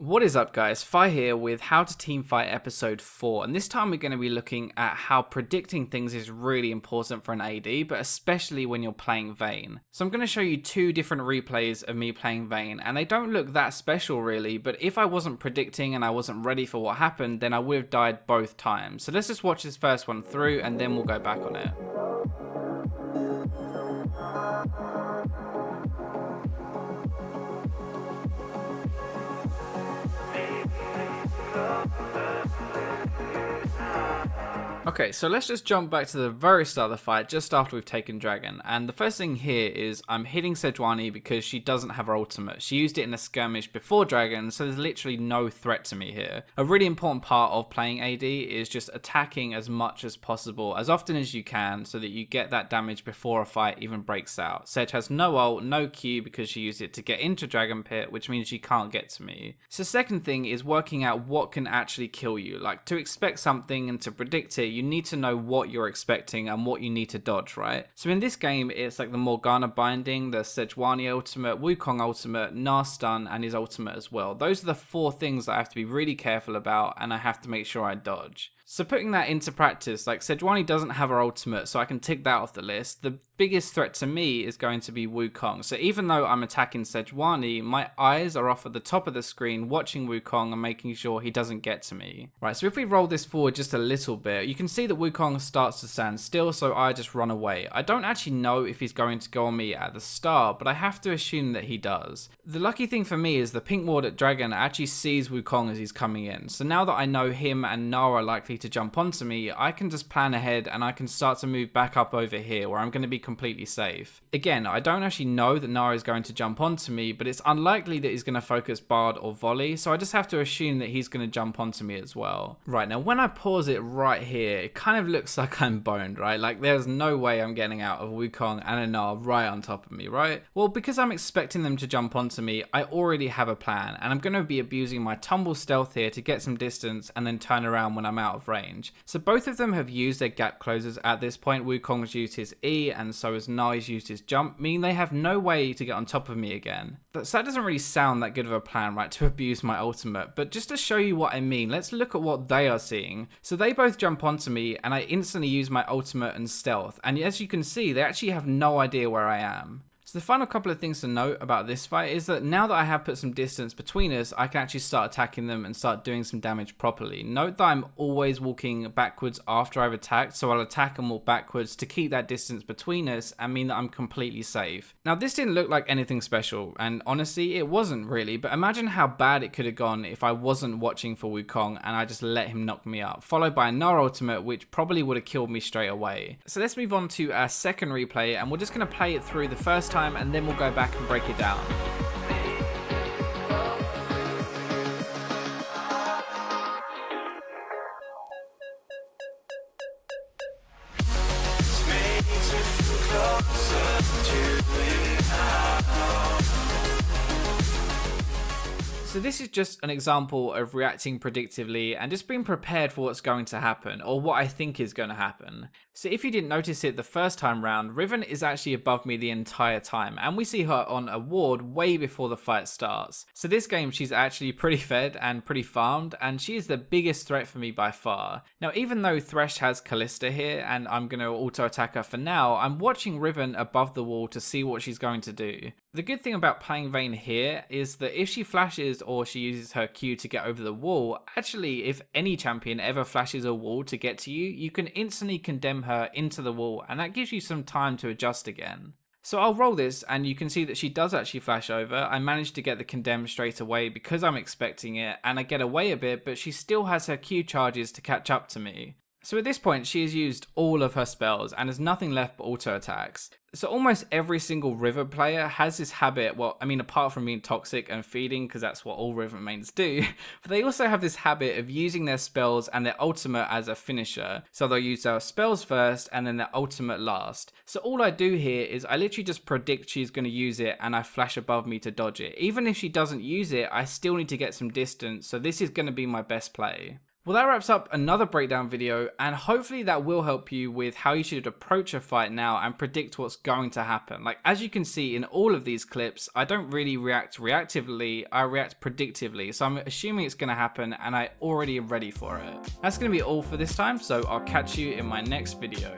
What is up guys, Fi here with How to Teamfight episode 4, and this time we're going to be looking at how predicting things is really important for an AD, but especially when you're playing Vayne. So I'm going to show you two different replays of me playing Vayne, and they don't look that special really, but if I wasn't predicting and I wasn't ready for what happened, then I would have died both times. So let's just watch this first one through and then we'll go back on it. Okay, so let's just jump back to the very start of the fight, just after we've taken Dragon. And the first thing here is I'm hitting Sejuani because she doesn't have her ultimate. She used it in a skirmish before Dragon, so there's literally no threat to me here. A really important part of playing AD is just attacking as much as possible, as often as you can, so that you get that damage before a fight even breaks out. Sej has no ult, no Q because she used it to get into Dragon Pit, which means she can't get to me. So second thing is working out what can actually kill you. Like, to expect something and to predict it, you need to know what you're expecting and what you need to dodge, right? So in this game, it's like the Morgana binding, the Sejuani ultimate, Wukong ultimate, Gnar stun, and his ultimate as well. Those are the four things that I have to be really careful about and I have to make sure I dodge. So putting that into practice, like Sejuani doesn't have her ultimate, so I can tick that off the list. The biggest threat to me is going to be Wukong. So even though I'm attacking Sejuani, my eyes are off at the top of the screen watching Wukong and making sure he doesn't get to me. Right, so if we roll this forward just a little bit, you can see that Wukong starts to stand still, so I just run away. I don't actually know if he's going to go on me at the start, but I have to assume that he does. The lucky thing for me is the pink ward at Dragon actually sees Wukong as he's coming in. So now that I know him and Gnar are likely to jump onto me, I can just plan ahead and I can start to move back up over here where I'm going to be completely safe. Again, I don't actually know that Gnar is going to jump onto me, but it's unlikely that he's going to focus Bard or Volley, so I just have to assume that he's going to jump onto me as well. Right, now when I pause it right here, it kind of looks like I'm boned, right? Like there's no way I'm getting out of Wukong and a Gnar right on top of me, right? Well, because I'm expecting them to jump onto me, I already have a plan, and I'm going to be abusing my tumble stealth here to get some distance and then turn around when I'm out of range. So both of them have used their gap closers at this point. Wukong's used his E and so has Gnar's used his jump, meaning they have no way to get on top of me again. So that doesn't really sound that good of a plan, right, to abuse my ultimate, but just to show you what I mean, let's look at what they are seeing. So they both jump onto me and I instantly use my ultimate and stealth, and as you can see, they actually have no idea where I am. So the final couple of things to note about this fight is that now that I have put some distance between us, I can actually start attacking them and start doing some damage properly. Note that I'm always walking backwards after I've attacked, so I'll attack and walk backwards to keep that distance between us and mean that I'm completely safe. Now this didn't look like anything special, and honestly it wasn't really, but imagine how bad it could have gone if I wasn't watching for Wukong and I just let him knock me up, followed by a Gnar ultimate which probably would have killed me straight away. So let's move on to our second replay, and we're just going to play it through the first time and then we'll go back and break it down. So this is just an example of reacting predictively and just being prepared for what's going to happen, or what I think is going to happen. So if you didn't notice it the first time round, Riven is actually above me the entire time, and we see her on a ward way before the fight starts. So this game she's actually pretty fed and pretty farmed, and she is the biggest threat for me by far. Now even though Thresh has Kalista here, and I'm going to auto attack her for now, I'm watching Riven above the wall to see what she's going to do. The good thing about playing Vayne here is that if she flashes or she uses her Q to get over the wall, actually if any champion ever flashes a wall to get to you, you can instantly condemn her into the wall, and that gives you some time to adjust again. So I'll roll this and you can see that she does actually flash over. I managed to get the condemn straight away because I'm expecting it, and I get away a bit, but she still has her Q charges to catch up to me. So at this point she has used all of her spells and has nothing left but auto attacks. So almost every single River player has this habit, well I mean apart from being toxic and feeding, because that's what all River mains do, but they also have this habit of using their spells and their ultimate as a finisher. So they'll use their spells first and then their ultimate last. So all I do here is I literally just predict she's going to use it and I flash above me to dodge it. Even if she doesn't use it, I still need to get some distance, so this is going to be my best play. Well, that wraps up another breakdown video, and hopefully that will help you with how you should approach a fight now and predict what's going to happen. Like, as you can see in all of these clips, I don't really react reactively, I react predictively. So I'm assuming it's going to happen and I already am ready for it. That's going to be all for this time, so I'll catch you in my next video.